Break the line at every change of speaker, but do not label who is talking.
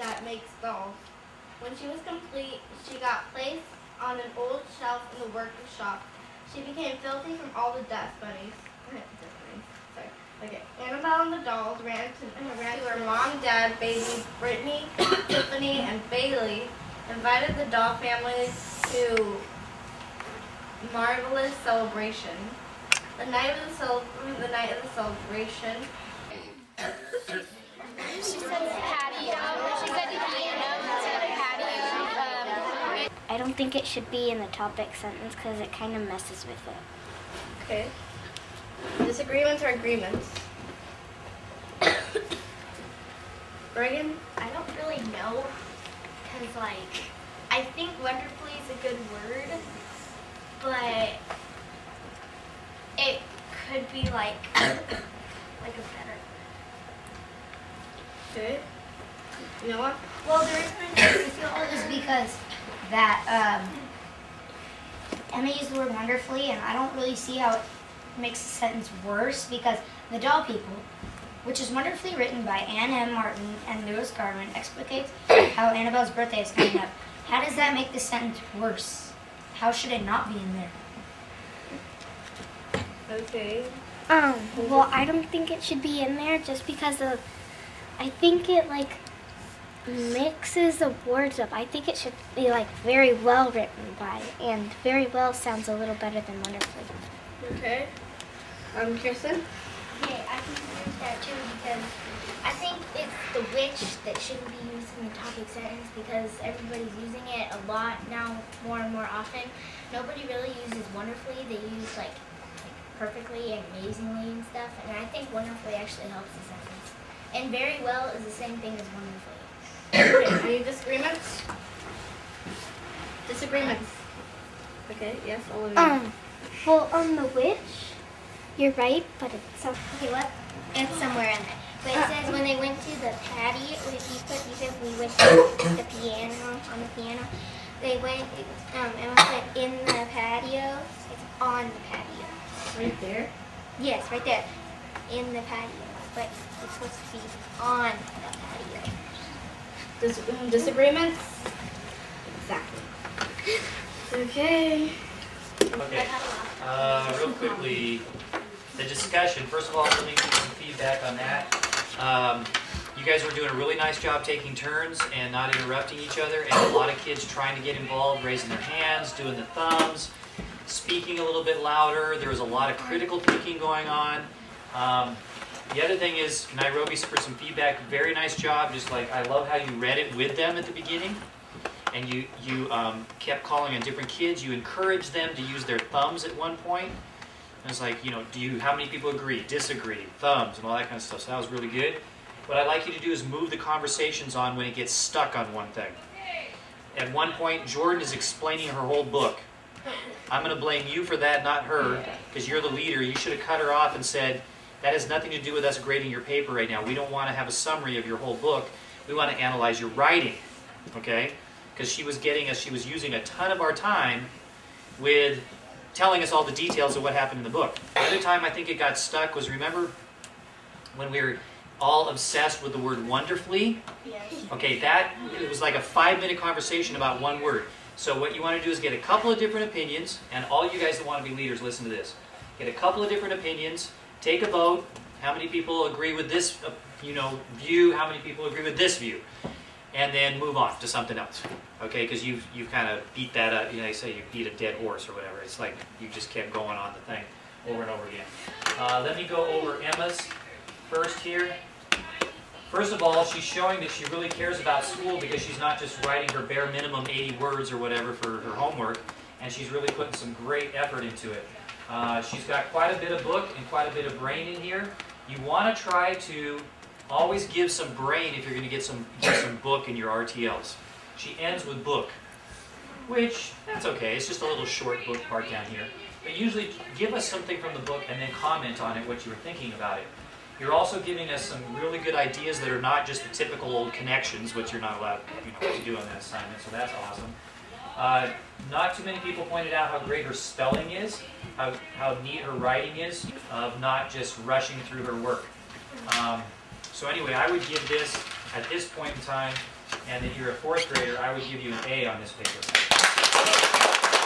that makes dolls. When she was complete, she got placed on an old shelf in the workshop. She became filthy from all the dust bunnies. Sorry. Okay. Annabelle and the dolls ran to her mom, dad, baby, Brittany, Tiffany, and Bailey. Invited the doll family to marvelous celebration. The night of the celebration.
She said patio. She said piano instead of patio.
I don't think it should be in the topic sentence because it kind of messes with it.
Okay. Disagreements are agreements. Reagan?
I don't really know, because, like, I think wonderfully is a good word, but it could be, like a better.
Okay. You know what?
Well, the reason I feel is because that Emma used the word wonderfully, and I don't really see how it makes the sentence worse because the doll people, which is wonderfully written by Anne M. Martin and Louis Garman, explicates how Annabelle's birthday is coming up. How does that make the sentence worse? How should it not be in there?
Okay.
Well, I don't think it should be in there just because I think it like mixes the words up. I think it should be like very well written by, and very well sounds a little better than wonderfully.
Okay. Kirsten?
Yeah, I can agree with that too, because I think it's the witch that shouldn't be used in the topic sentence because everybody's using it a lot now, more and more often. Nobody really uses wonderfully. They use like perfectly and amazingly and stuff, and I think wonderfully actually helps the sentence. And very well is the same thing as wonderfully.
Okay. Any disagreements? Disagreements. Okay. Yes. All of you.
Well, on the witch, you're right, but it's
Okay, what? It's somewhere in there. But it says when they went to the patio, you said we went to the piano, on the piano. They went, Emma said in the patio. It's on the patio.
Right there.
Yes, right there. In the patio. But it's supposed to be on the patio.
Disagreements? Exactly. Okay.
Okay, real quickly, the discussion. First of all, let me give you some feedback on that. You guys were doing a really nice job taking turns and not interrupting each other, and a lot of kids trying to get involved, raising their hands, doing the thumbs, speaking a little bit louder. There was a lot of critical thinking going on. The other thing is, Nairobi, for some feedback, very nice job. Just like, I love how you read it with them at the beginning. And you kept calling on different kids. You encouraged them to use their thumbs at one point. And it's like, how many people agree, disagree, thumbs, and all that kind of stuff. So that was really good. What I'd like you to do is move the conversations on when it gets stuck on one thing. At one point, Jordan is explaining her whole book. I'm going to blame you for that, not her, because you're the leader. You should have cut her off and said, that has nothing to do with us grading your paper right now. We don't want to have a summary of your whole book. We want to analyze your writing, okay? Because she was using a ton of our time with telling us all the details of what happened in the book. The other time I think it got stuck was, remember when we were all obsessed with the word wonderfully?
Yes.
Okay, it was like a 5-minute conversation about one word. So what you want to do is get a couple of different opinions, and all you guys that want to be leaders, listen to this. Get a couple of different opinions, take a vote. How many people agree with this view? How many people agree with this view? And then move on to something else, okay? Because you've kind of beat that up. They say you beat a dead horse or whatever. It's like you just kept going on the thing over and over again. Let me go over Emma's first here. First of all, she's showing that she really cares about school because she's not just writing her bare minimum 80 words or whatever for her homework, and she's really putting some great effort into it. She's got quite a bit of book and quite a bit of brain in here. You want to try to always give some brain if you're going to get some book in your RTLs. She ends with book, which, that's okay. It's just a little short book part down here. But usually give us something from the book and then comment on it, what you were thinking about it. You're also giving us some really good ideas that are not just the typical old connections, which you're not allowed to do on that assignment, so that's awesome. Not too many people pointed out how great her spelling is, how neat her writing is, of not just rushing through her work. So anyway, I would give this, at this point in time, and that you're a fourth grader, I would give you an A on this paper.